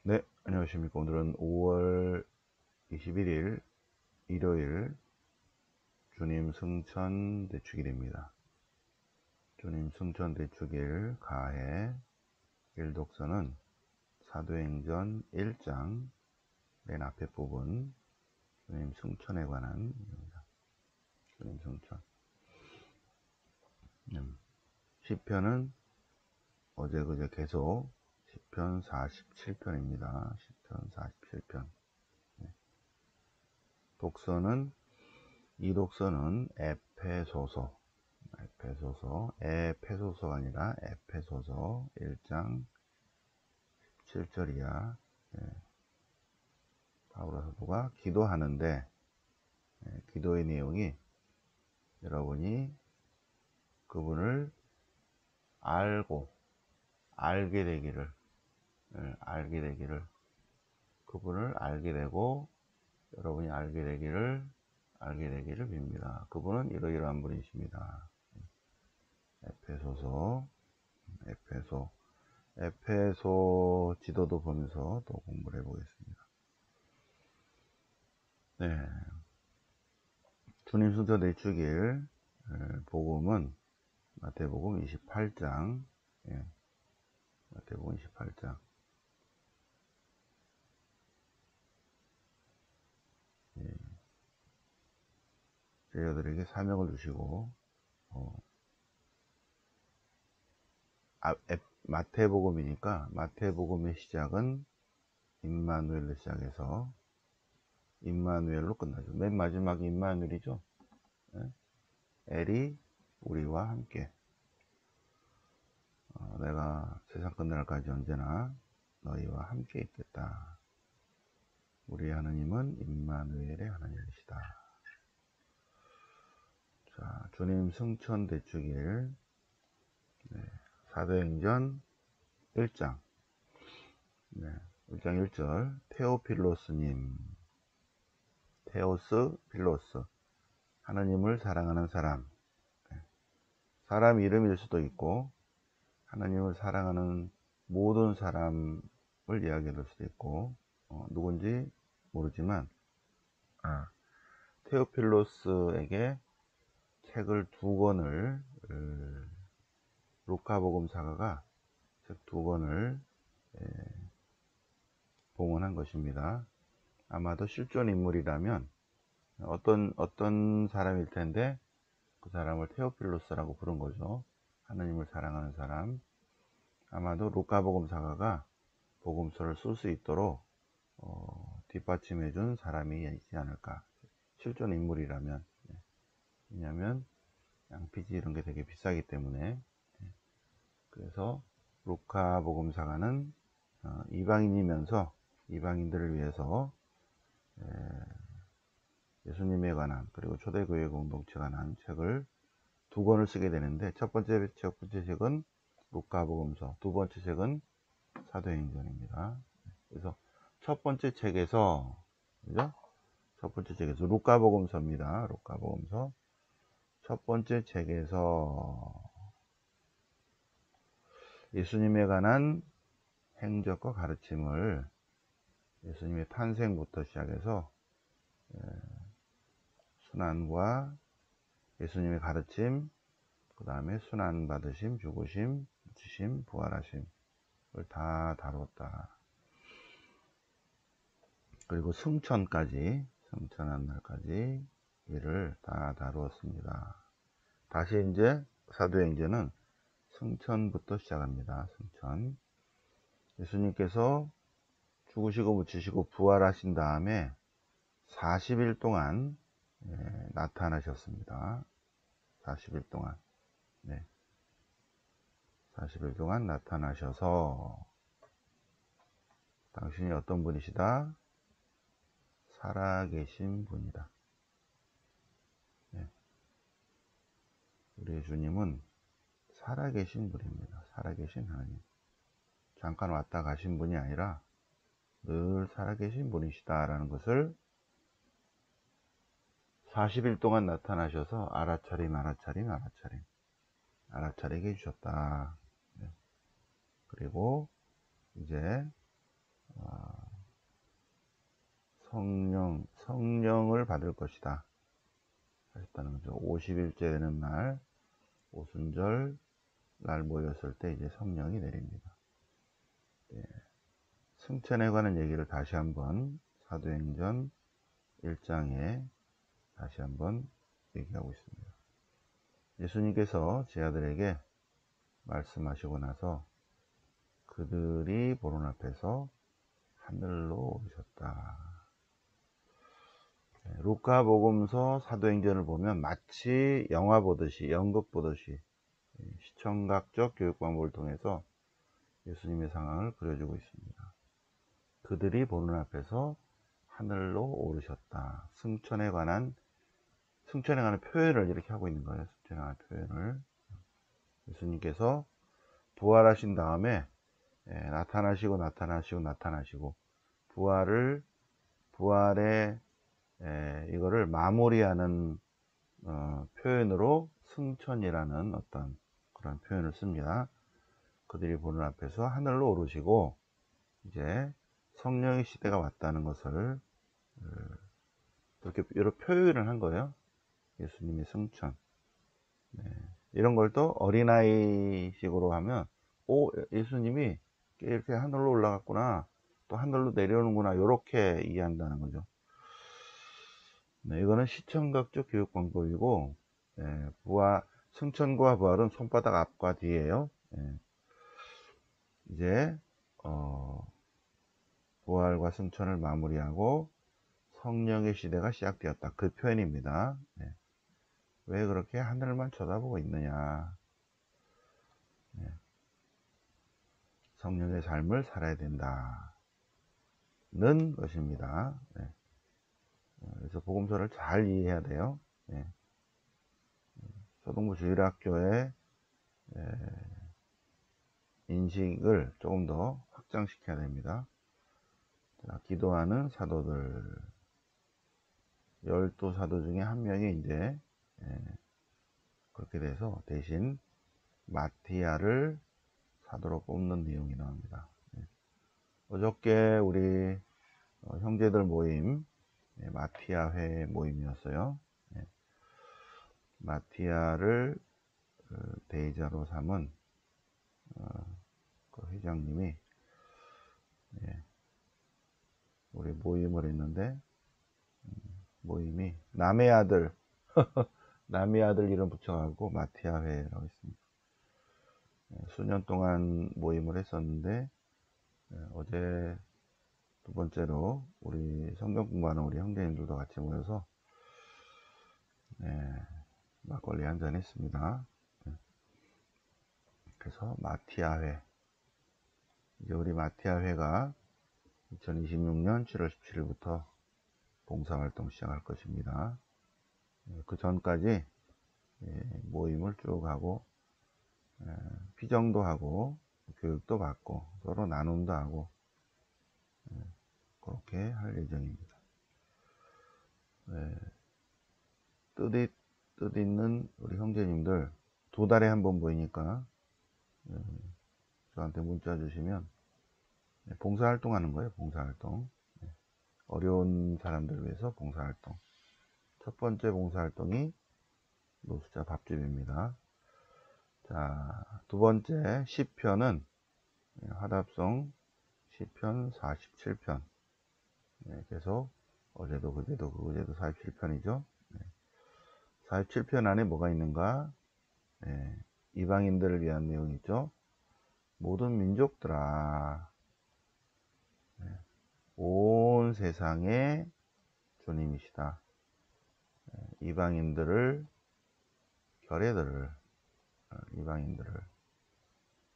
네, 안녕하십니까. 오늘은 5월 21일 일요일 주님 승천 대축일입니다. 주님 승천 대축일 가해 일독서는 사도행전 1장 맨 앞에 부분 주님 승천에 관한 내용입니다. 주님 승천. 시편은 어제 그제 계속 시편 47편입니다. 시편 47편. 독서는 이 독서는 에페소서가 아니라 에페소서 1장 7절이야. 바울 사도가 기도하는데, 기도의 내용이 여러분이 그분을 알게 되기를, 그분을 알게 되고, 여러분이 알게 되기를 빕니다. 그분은 이러이러한 분이십니다. 에페소 지도도 보면서 또 공부를 해보겠습니다. 네. 주님 승천 대축일 복음은 마태복음 28장, 마태복음 28장. 제자들에게 사명을 주시고, 마태복음이니까 마태복음의 시작은 임마누엘로 시작해서 임마누엘로 끝나죠. 맨 마지막이 임마누엘이죠. 엘이 우리와 함께. 내가 세상 끝날까지 언제나 너희와 함께 있겠다. 우리 하나님은 임마누엘의 하나님이시다. 자, 주님 승천 대축일, 사도행전 1장, 1장 1절, 테오스 필로스, 하나님을 사랑하는 사람. 사람 이름일 수도 있고, 하나님을 사랑하는 모든 사람을 이야기할 수도 있고, 누군지 모르지만, 테오필로스에게 책을 2권을, 루카복음사가가 책 2권을 봉헌한 것입니다. 아마도 실존 인물이라면 어떤 사람일 텐데 그 사람을 테오필로스라고 부른 거죠. 하나님을 사랑하는 사람. 아마도 루카복음사가가 복음서를 쓸 수 있도록 뒷받침해 준 사람이 있지 않을까. 실존 인물이라면. 왜냐하면 양피지 이런 게 되게 비싸기 때문에. 그래서 루카복음사가는 이방인이면서 이방인들을 위해서 예수님에 관한, 그리고 초대교회 공동체에 관한 책을 2권을 쓰게 되는데, 첫 번째 책은 루카복음서, 2번째 책은 사도행전입니다. 그래서 첫 번째 책에서 루카복음서입니다. 루카복음서 첫 번째 책에서 예수님에 관한 행적과 가르침을, 예수님의 탄생부터 시작해서 순환과 예수님의 가르침, 그 다음에 순환 받으심, 죽으심, 묻히심, 부활하심을 다 다뤘다. 그리고 승천한 날까지 이를 다 다루었습니다. 다시 이제 사도행전은 승천부터 시작합니다. 승천. 예수님께서 죽으시고 묻히시고 부활하신 다음에 40일 동안 나타나셨습니다. 40일 동안. 40일 동안 나타나셔서 당신이 어떤 분이시다? 살아계신 분이다. 우리 주님은 살아계신 분입니다. 살아계신 하나님. 잠깐 왔다 가신 분이 아니라 늘 살아계신 분이시다라는 것을 40일 동안 나타나셔서 알아차리게 해주셨다. 그리고 이제 성령을 받을 것이다 하셨다는 거죠. 50일째 되는 날 오순절 날 모였을 때 이제 성령이 내립니다. 예. 승천에 관한 얘기를 다시 한번 사도행전 1장에 다시 한번 얘기하고 있습니다. 예수님께서 제 아들에게 말씀하시고 나서 그들이 보는 앞에서 하늘로 오르셨다. 루카복음서 사도행전을 보면 마치 영화 보듯이 연극 보듯이 시청각적 교육 방법을 통해서 예수님의 상황을 그려주고 있습니다. 그들이 보는 앞에서 하늘로 오르셨다. 승천에 관한 표현을 이렇게 하고 있는 거예요. 승천에 관한 표현을. 예수님께서 부활하신 다음에 나타나시고 부활에 이거를 마무리하는 표현으로 승천이라는 어떤 그런 표현을 씁니다. 그들이 보는 앞에서 하늘로 오르시고 이제 성령의 시대가 왔다는 것을 이렇게 여러 표현을 한 거예요. 예수님의 승천. 이런 걸 또 어린아이식으로 하면 예수님이 이렇게 하늘로 올라갔구나, 또 하늘로 내려오는구나, 이렇게 이해한다는 거죠. 이거는 시청각적 교육 방법이고, 승천과 부활은 손바닥 앞과 뒤에요. 이제 부활과 승천을 마무리하고 성령의 시대가 시작되었다, 그 표현입니다. 왜 그렇게 하늘만 쳐다보고 있느냐. 성령의 삶을 살아야 된다는 것입니다. 그래서 복음서를 잘 이해해야 돼요. 초등부 주일학교의 인식을 조금 더 확장시켜야 됩니다. 자, 기도하는 사도들 12사도 중에 한 명이 이제 그렇게 돼서 대신 마티아를 사도로 뽑는 내용이 나옵니다. 어저께 우리 형제들 모임 마티아회 모임이었어요. 마티아를 대의자로 삼은 그 회장님이 우리 모임을 했는데 모임이 남의 아들 남의 아들 이름 붙여가지고 마티아회라고 했습니다. 수년 동안 모임을 했었는데 어제 두 번째로 우리 성경 공부하는 우리 형제님들도 같이 모여서 막걸리 한잔 했습니다. 그래서 마티아회, 이제 우리 마티아회가 2026년 7월 17일부터 봉사활동 시작할 것입니다. 그 전까지 모임을 쭉 하고 피정도 하고 교육도 받고 서로 나눔도 하고 그렇게 할 예정입니다. 뜻 있는 우리 형제님들 2달에 한 번 보이니까 저한테 문자 주시면 봉사활동 하는 거예요. 봉사활동. 어려운 사람들을 위해서 봉사활동. 첫 번째 봉사활동이 노숙자 밥집입니다. 자, 두 번째 시편은 화답송 시편 47편. 계속 어제도 그제도 47편이죠. 47편 안에 뭐가 있는가? 이방인들을 위한 내용이 있죠. 모든 민족들아, 온 세상의 주님이시다. 이방인들을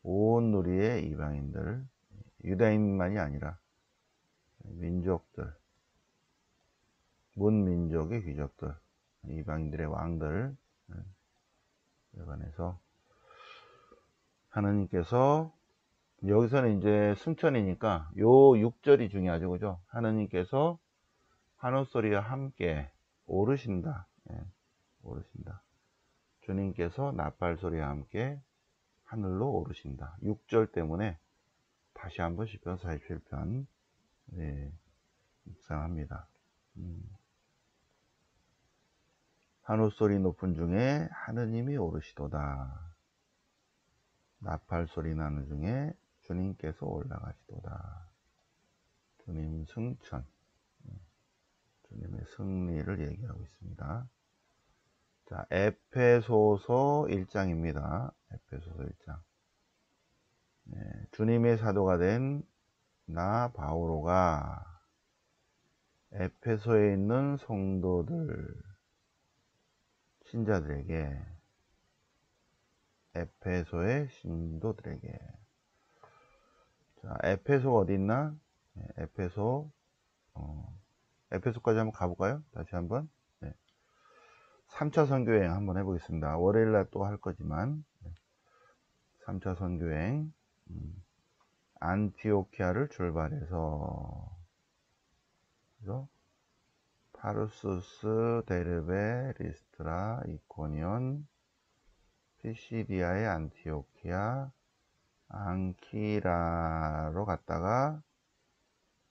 온 누리의 이방인들, 유다인만이 아니라 민족들, 문민족의 귀족들, 이방인들의 왕들, 에 관해서 하느님께서, 여기서는 이제 승천이니까 요 6절이 중요하죠. 그죠? 하느님께서 환호소리와 함께 오르신다. 오르신다. 주님께서 나팔소리와 함께 하늘로 오르신다. 6절 때문에 다시 한번 시편 47편 예, 묵상합니다. 한우소리 높은 중에 하느님이 오르시도다. 나팔소리 나는 중에 주님께서 올라가시도다. 주님 승천, 주님의 승리를 얘기하고 있습니다. 자, 에페소서 1장입니다. 에페소서 1장. 네, 주님의 사도가 된 나 바오로가 에페소에 있는 성도들, 신자들에게, 에페소의 신도들에게. 자, 에페소가 어디 있나? 네, 에페소까지 한번 가볼까요? 다시 한번. 네. 3차 선교여행 한번 해보겠습니다. 월요일날 또 할 거지만. 3차 선교여행. 안티오키아를 출발해서, 그래서 타르수스, 데르베, 리스트라, 이코니온, 피시디아의 안티오키아, 앙키라로 갔다가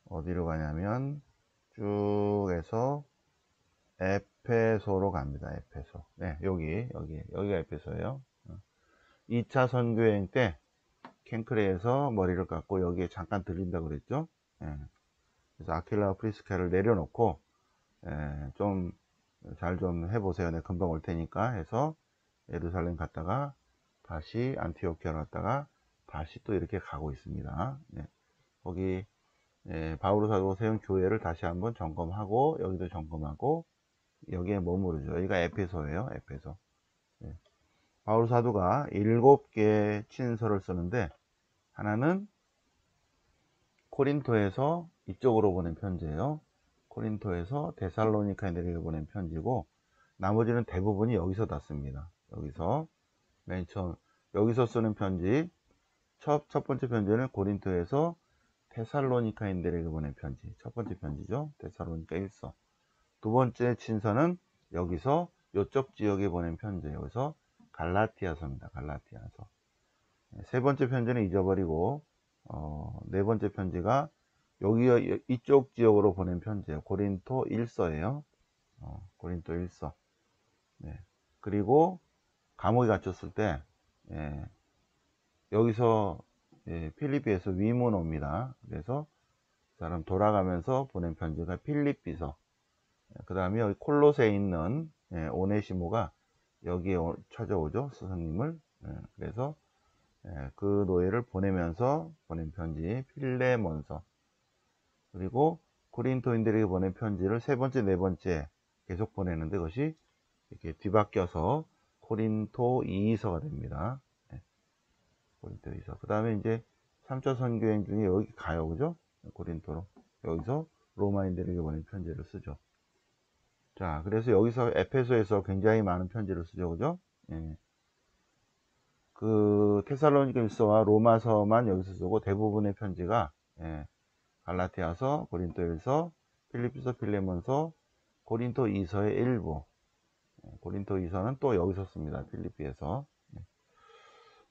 어디로 가냐면 쭉 해서 에페소로 갑니다. 에페소. 네, 여기가 에페소예요. 2차 선교여행 때 캔크레에서 머리를 깎고 여기에 잠깐 들린다고 그랬죠. 예. 그래서 아킬라와 프리스카를 내려놓고 좀 잘 좀 해보세요. 내가 금방 올 테니까 해서 예루살렘 갔다가 다시 안티오키아 갔다가 다시 또 이렇게 가고 있습니다. 네. 거기 바오로 사도 세운 교회를 다시 한번 점검하고 여기도 점검하고 여기에 머무르죠. 여기가 에페소예요. 에페소. 네. 바오로 사도가 7개의 친서를 쓰는데 하나는 코린토에서 이쪽으로 보낸 편지예요. 코린토에서 데살로니카인들에게 보낸 편지고 나머지는 대부분이 여기서 다 씁니다. 여기서 맨 처음 여기서 쓰는 편지 첫 번째 편지는 고린토에서 데살로니카인들에게 보낸 편지, 첫 번째 편지죠. 데살로니카 1서. 두 번째 친서는 여기서 요쪽 지역에 보낸 편지예요. 여기서 갈라티아서입니다. 갈라티아서. 세 번째 편지는 잊어버리고 네 번째 편지가 여기 이쪽 지역으로 보낸 편지예요. 고린토 1서예요. 고린토 1서. 네. 그리고 감옥에 갇혔을 때 여기서 필리피에서 위문 옵니다. 그래서 그 사람 돌아가면서 보낸 편지가 필리피서. 그 다음에 여기 콜로세에 있는 오네시모가 여기에 찾아오죠. 스승님을. 그래서 그 노예를 보내면서 보낸 편지 필레몬서. 그리고 코린토인들에게 보낸 편지를 세 번째, 네 번째 계속 보내는데 그것이 이렇게 뒤바뀌어서 코린토 2서가 됩니다. 고린토 2서. 그 다음에 이제 3차 선교행 중에 여기 가요. 그죠? 고린토로. 여기서 로마인들에게 보낸 편지를 쓰죠. 자, 그래서 여기서 에페소에서 굉장히 많은 편지를 쓰죠. 그죠? 예. 그 테살로니가 1서와 로마서만 여기서 쓰고 대부분의 편지가 갈라티아서, 고린토 1서, 필리피서, 필레몬서, 고린토 2서의 일부. 고린토 2서는 또 여기서 씁니다. 필리피에서.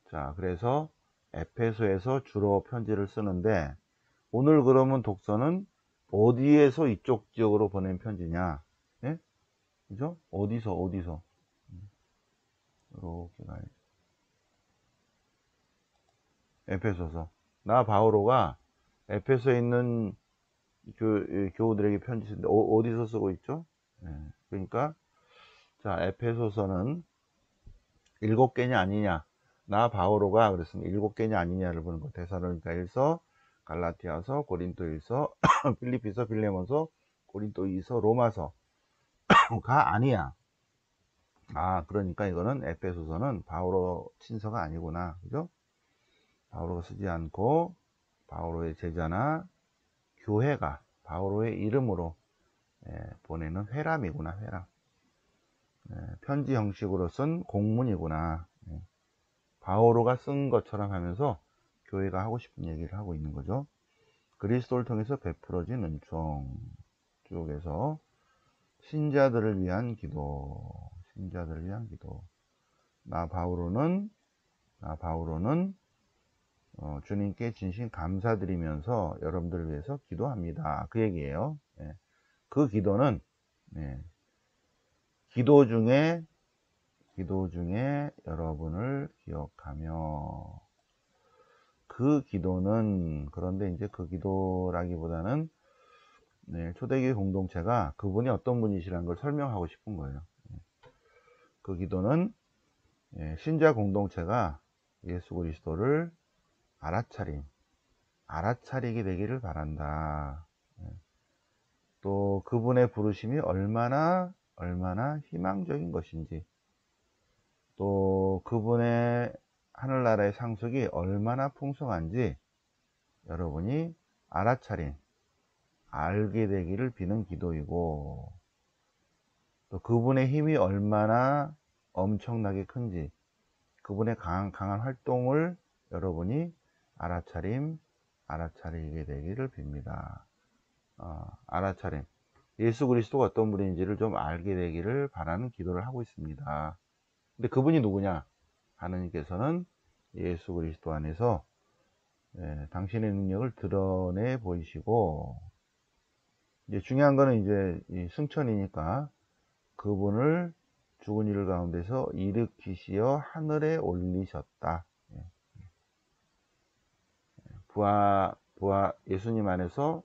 자, 그래서 에페소에서 주로 편지를 쓰는데 오늘 그러면 독서는 어디에서 이쪽 지역으로 보낸 편지냐? 예? 그죠? 어디서? 이렇게 가야지. 에페소서. 나 바오로가 에페소에 있는 교우들에게 편지 쓰는데 어디서 쓰고 있죠? 그러니까 자, 에페소서는 7개냐 아니냐? 나 바오로가 그랬으면 7개냐 아니냐를 보는 거. 데살로니가 1서, 갈라티아서, 고린토 1서, 필리피서, 빌레몬서, 고린토 2서, 로마서가 아니야. 아, 그러니까 이거는 에페소서는 바오로 친서가 아니구나. 그죠? 바오로가 쓰지 않고 바오로의 제자나 교회가 바오로의 이름으로 보내는 회람이구나. 회람. 편지 형식으로 쓴 공문이구나. 바오로가 쓴 것처럼 하면서 교회가 하고 싶은 얘기를 하고 있는 거죠. 그리스도를 통해서 베풀어진 은총 쪽에서 신자들을 위한 기도, 나 바오로는 주님께 진심 감사드리면서 여러분들을 위해서 기도합니다. 그 얘기예요. 예. 그 기도는 예, 기도 중에 여러분을 기억하며, 그 기도는, 그런데 이제 그 기도라기보다는 초대교회 공동체가 그분이 어떤 분이시라는 걸 설명하고 싶은 거예요. 그 기도는 신자 공동체가 예수 그리스도를 알아차리게 되기를 바란다. 또 그분의 부르심이 얼마나 희망적인 것인지, 또 그분의 하늘나라의 상속이 얼마나 풍성한지 여러분이 알게 되기를 비는 기도이고, 또 그분의 힘이 얼마나 엄청나게 큰지, 그분의 강한 활동을 여러분이 알아차리게 되기를 빕니다. 알아차림. 예수 그리스도가 어떤 분인지를 좀 알게 되기를 바라는 기도를 하고 있습니다. 근데 그분이 누구냐? 하느님께서는 예수 그리스도 안에서 당신의 능력을 드러내 보이시고, 이제 중요한 거는 이제 이 승천이니까 그분을 죽은 이들 가운데서 일으키시어 하늘에 올리셨다. 예수님 안에서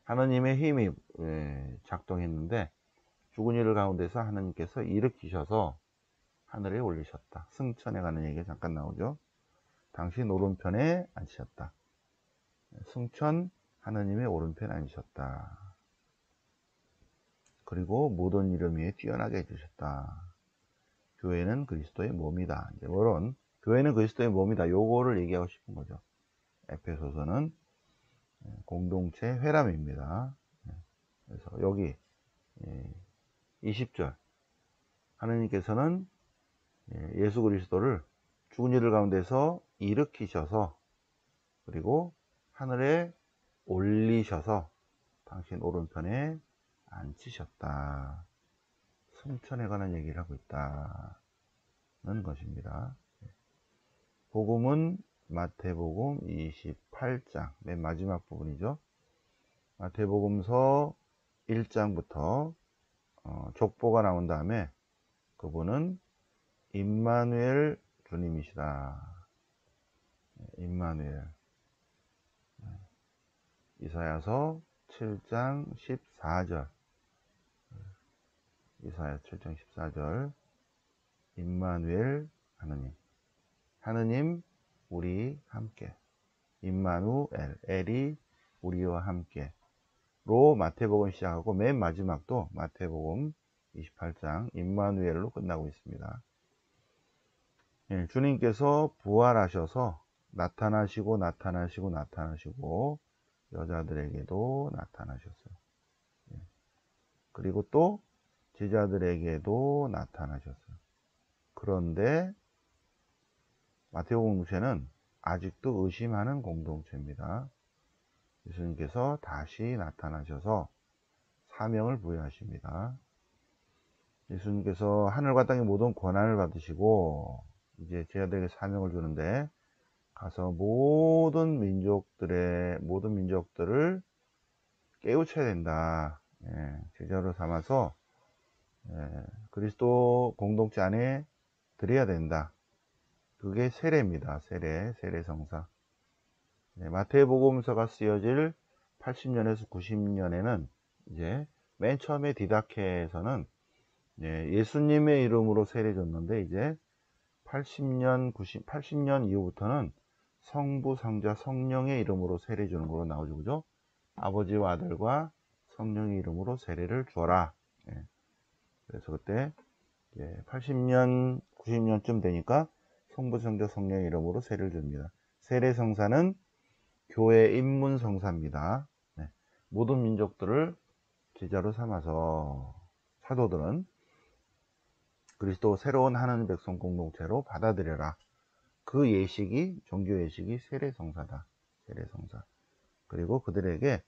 하나님의 힘이 작동했는데, 죽은 이들 가운데서 하나님께서 일으키셔서 하늘에 올리셨다. 승천에 가는 얘기가 잠깐 나오죠. 당신 오른편에 앉으셨다. 승천, 하나님의 오른편에 앉으셨다. 그리고 모든 이름 위에 뛰어나게 해주셨다. 교회는 그리스도의 몸이다. 이제 이런 교회는 그리스도의 몸이다. 요거를 얘기하고 싶은 거죠. 에페소서는 공동체 회람입니다. 그래서 여기 20절 하느님께서는 예수 그리스도를 죽은 이들 가운데서 일으키셔서, 그리고 하늘에 올리셔서 당신 오른편에 앉히셨다. 승천에 관한 얘기를 하고 있다는 것입니다. 복음은 마태복음 28장 맨 마지막 부분이죠. 마태복음서 1장부터 족보가 나온 다음에 그분은 임마누엘 주님이시다. 임마누엘. 이사야서 7장 14절. 이사야 7장 14절. 임마누엘 하느님 우리 함께. 임마누엘, 엘이 우리와 함께 로 마태복음 시작하고 맨 마지막도 마태복음 28장 임마누엘로 끝나고 있습니다. 주님께서 부활하셔서 나타나시고 여자들에게도 나타나셨어요. 그리고 또 제자들에게도 나타나셨어요. 그런데 마태복음 공동체는 아직도 의심하는 공동체입니다. 예수님께서 다시 나타나셔서 사명을 부여하십니다. 예수님께서 하늘과 땅의 모든 권한을 받으시고 이제 제자들에게 사명을 주는데, 가서 모든 민족들을 깨우쳐야 된다. 제자로 삼아서 그리스도 공동체 안에 들여야 된다. 그게 세례입니다. 세례성사. 마태복음서가 쓰여질 80년에서 90년에는 이제 맨 처음에 디다케에서는 예수님의 이름으로 세례 줬는데, 이제 80년 이후부터는 성부, 성자, 성령의 이름으로 세례 주는 걸로 나오죠. 그죠? 아버지와 아들과 성령의 이름으로 세례를 주어라. 그래서 그때 80년, 90년쯤 되니까 성부, 성자, 성령의 이름으로 세례를 줍니다. 세례성사는 교회 입문성사입니다. 모든 민족들을 제자로 삼아서 사도들은 그리스도 새로운 하나님 백성 공동체로 받아들여라. 그 예식이, 종교 예식이 세례성사다. 세례성사. 그리고 그들에게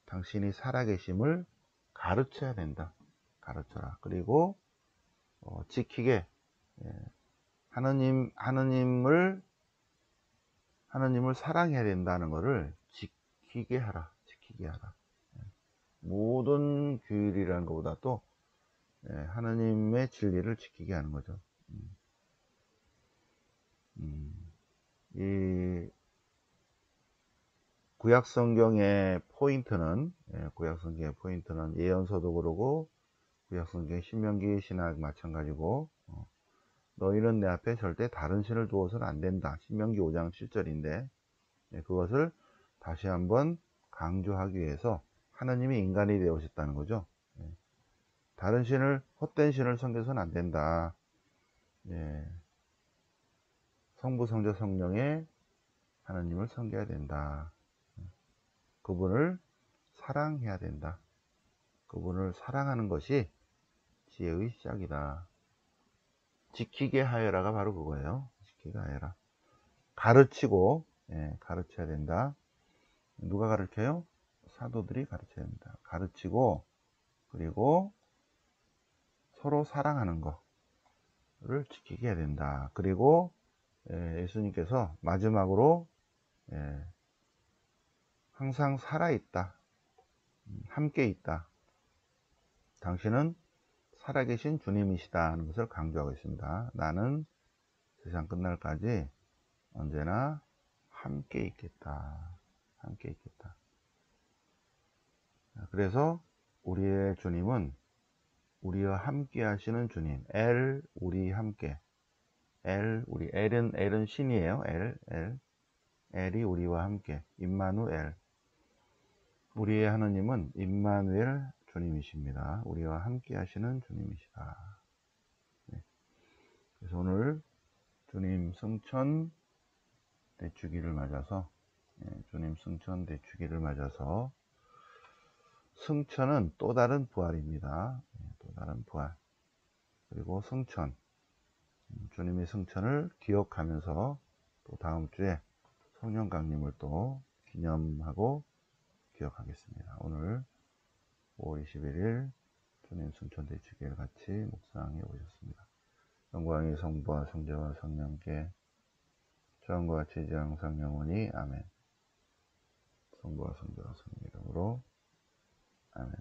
당신이 살아계심을 가르쳐야 된다. 가르쳐라. 그리고 지키게, 하느님을 하느님을 사랑해야 된다는 것을 지키게 하라. 지키게 하라. 모든 규율이라는 것보다 또 하느님의 진리를 지키게 하는 거죠. 이 구약성경의 포인트는 예언서도 그러고 구약성경 신명기 신학 마찬가지고 너희는 내 앞에 절대 다른 신을 두어서는 안 된다. 신명기 5장 7절인데 그것을 다시 한번 강조하기 위해서 하느님이 인간이 되어오셨다는 거죠. 다른 신을, 헛된 신을 섬겨서는 안 된다. 성부, 성자, 성령의 하느님을 섬겨야 된다. 그분을 사랑해야 된다. 그분을 사랑하는 것이 지혜의 시작이다. 지키게 하여라가 바로 그거예요. 지키게 하여라. 가르치고, 가르쳐야 된다. 누가 가르쳐요? 사도들이 가르쳐야 된다. 가르치고, 그리고 서로 사랑하는 거를 지키게 해야 된다. 그리고 예수님께서 마지막으로 항상 살아있다. 함께 있다. 당신은 살아계신 주님이시다 하는 것을 강조하고 있습니다. 나는 세상 끝날까지 언제나 함께 있겠다. 함께 있겠다. 그래서 우리의 주님은 우리와 함께 하시는 주님. 우리 함께. 엘은 신이에요. 엘이 우리와 함께. 임마누엘. 우리의 하느님은 임마누엘 주님이십니다. 우리와 함께 하시는 주님이시다. 그래서 오늘 주님 승천 대축일을 맞아서 주님 승천 대축일을 맞아서 승천은 또 다른 부활입니다. 또 다른 부활. 그리고 승천. 주님의 승천을 기억하면서 또 다음 주에 성령 강림을 또 기념하고 기억하겠습니다. 오늘 5월 21일 주님 승천 대축일 같이 묵상해 오셨습니다. 영광이 성부와 성자와 성령께 처음과 같이 이제 항상 영원히 아멘. 성부와 성자와 성령 이름으로 아멘.